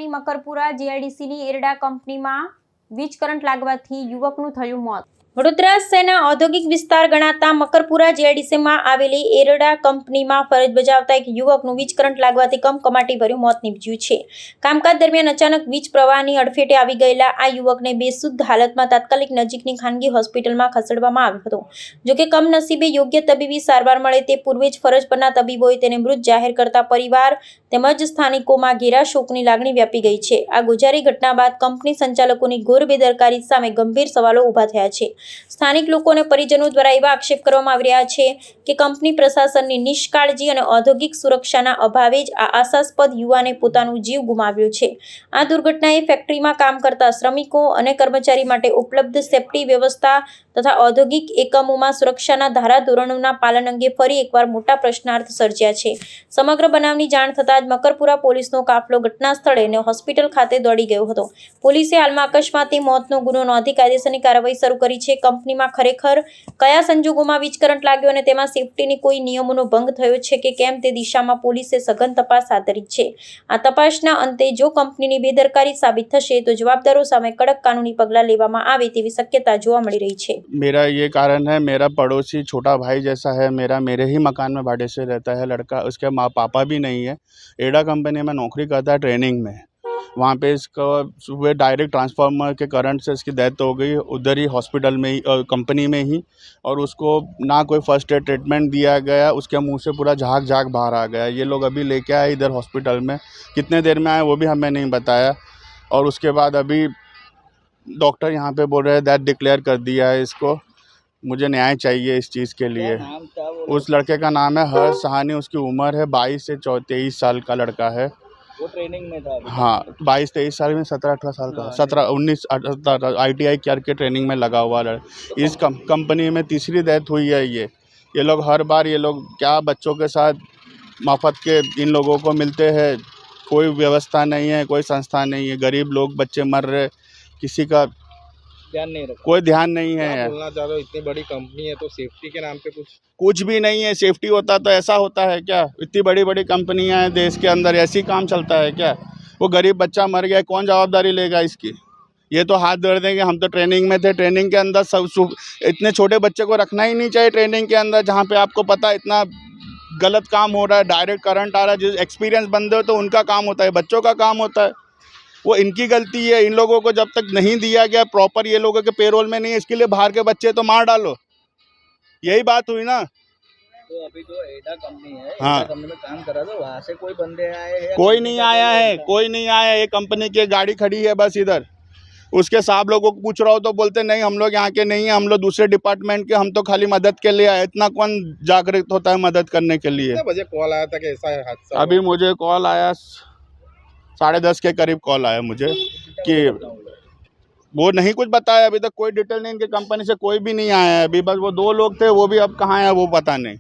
વડોદરાની મકરપુરા જીઆઈડીસીની એરડા કંપનીમાં વીજ કરંટ લાગવાથી યુવકનું થયું મોત। વડોદરા શહેરના ઔદ્યોગિક વિસ્તાર ગણાતા મકરપુરા જીઆઈડીસીમાં આવેલી એરડા કંપનીમાં ફરજ બજાવતા એક યુવકનું વીજ કરંટ લાગવાથી કમકમાટીભર્યું મોત નીપજ્યું છે। કામકાજ દરમિયાન અચાનક વીજ પ્રવાહની અડફેટે આવી ગયેલા આ યુવકને બેશુદ્ધ હાલતમાં તાત્કાલિક નજીકની ખાનગી હોસ્પિટલમાં ખસેડવામાં આવ્યો હતો। જોકે કમનસીબે યોગ્ય તબીબી સારવાર મળે તે પૂર્વે જ ફરજ પરના તબીબોએ તેને મૃત જાહેર કરતા પરિવાર તેમજ સ્થાનિકોમાં ઘેરા શોકની લાગણી વ્યાપી ગઈ છે। આ ગોઝારી ઘટના બાદ કંપની સંચાલકોની ઘોર બેદરકારી સામે ગંભીર સવાલો ઊભા થયા છે। સ્થાનિક લોકો અને પરિજનો દ્વારા એવા આક્ષેપ કરવામાં આવી રહ્યા છે કે કંપની પ્રશાસનની નિષ્કાળજી અને ઔદ્યોગિક સુરક્ષાના અભાવે જ આ આશાસ્પદ યુવાને પોતાનો જીવ ગુમાવ્યો છે। આ દુર્ઘટનાએ ફેક્ટરીમાં કામ કરતા શ્રમિકો અને કર્મચારી માટે ઉપલબ્ધ સેફ્ટી વ્યવસ્થા તથા ઔદ્યોગિક એકમોમાં સુરક્ષાના ધારાધોરણોના પાલન અંગે ફરી એકવાર મોટા પ્રશ્નાર્થ સર્જ્યા છે। સમગ્ર બનાવની જાણ થતાં જ મકરપુરા પોલીસનો કાફલો ઘટના સ્થળે અને હોસ્પિટલ ખાતે દોડી ગયો હતો। પોલીસે હાલમાં અકસ્માતે મોતનો ગુનો નોંધી કાયદેસરની કાર્યવાહી શરૂ કરી છે। કંપનીમાં ખરેખર કયા સંજોગોમાં વીજ કરંટ લાગ્યો અને તેમાં સેફ્ટીની કોઈ નિયમોનો ભંગ થયો છે કે કેમ તે દિશામાં પોલીસે સઘન તપાસ હાથ ધરી છે। આ તપાસના અંતે જો કંપનીની બેદરકારી સાબિત થશે તો જવાબદારો સામે કડક કાનૂની પગલાં લેવામાં આવે તેવી શક્યતા જોવા મળી રહી છે। मेरा ये कारण है, मेरा पड़ोसी छोटा भाई जैसा है, मेरे ही मकान में भाड़े से रहता है लड़का, उसके माँ पापा भी नहीं है। एडा कंपनी में नौकरी करता है ट्रेनिंग में। वहाँ पे इसका सुबह डायरेक्ट ट्रांसफार्मर के करंट से इसकी डेथ हो गई उधर ही हॉस्पिटल में ही कंपनी में ही, और उसको ना कोई फर्स्ट एड ट्रीटमेंट दिया गया। उसके मुंह से पूरा झाग बाहर आ गया। ये लोग अभी लेके आए इधर हॉस्पिटल में, कितने देर में आए वो भी हमें नहीं बताया। और उसके बाद अभी डॉक्टर यहाँ पे बोल रहे हैं डेथ डिक्लेयर कर दिया है इसको। मुझे न्याय चाहिए इस चीज़ के लिए। उस लड़के का नाम है हर्ष सहानी, उसकी उम्र है 22 से 23 साल का लड़का है। वो ट्रेनिंग में था। हाँ, 22-23 साल में 17-18 साल का, 17-19 ITI करके ट्रेनिंग में लगा हुआ है। इस कंपनी में तीसरी डेथ हुई है। ये लोग हर बार ये लोग क्या बच्चों के साथ मफत के इन लोगों को मिलते हैं। कोई व्यवस्था नहीं है, कोई संस्था नहीं है। गरीब लोग बच्चे मर रहे, किसी का ध्यान नहीं रखा, कोई ध्यान नहीं है। बोलना चाहता हूँ, इतनी बड़ी कंपनी है तो सेफ्टी के नाम पे कुछ भी नहीं है। सेफ्टी होता तो ऐसा होता है क्या? इतनी बड़ी बड़ी कंपनियां हैं देश के अंदर, ऐसी काम चलता है क्या? वो गरीब बच्चा मर गया, कौन जवाबदारी लेगा इसकी? ये तो हाथ जोड़ देंगे। हम तो ट्रेनिंग में थे, ट्रेनिंग के अंदर सब इतने छोटे बच्चे को रखना ही नहीं चाहिए ट्रेनिंग के अंदर, जहाँ पे आपको पता इतना गलत काम हो रहा है, डायरेक्ट करंट आ रहा है। जो एक्सपीरियंस बंदे हो तो उनका काम होता है, बच्चों का काम होता है। वो इनकी गलती है। इन लोगों को जब तक नहीं दिया गया प्रॉपर, ये लोगों के पेरोल में नहीं है, इसके लिए बाहर के बच्चे तो मार डालो, यही बात हुई ना। तो अभी जो एडा कंपनी है, हाँ, एडा कंपनी में काम कर रहा था, वहाँ से कोई बंदे आए हैं? कोई नहीं आया है, कोई नहीं आया। ये कंपनी की गाड़ी खड़ी है बस इधर। उसके साहब लोगों को पूछ रहा हो तो बोलते नहीं हम लोग यहाँ के नहीं है, हम लोग दूसरे डिपार्टमेंट के, हम तो खाली मदद के लिए आए। इतना कौन जागरूक होता है मदद करने के लिए? कितने बजे कॉल आया था कि ऐसा हादसा? अभी मुझे कॉल आया 10:30 के करीब कॉल आया मुझे कि वो नहीं कुछ बताया। अभी तक कोई डिटेल नहीं, इनके कंपनी से कोई भी नहीं आया है। अभी बस वो 2 लोग थे, वो भी अब कहाँ है वो पता नहीं।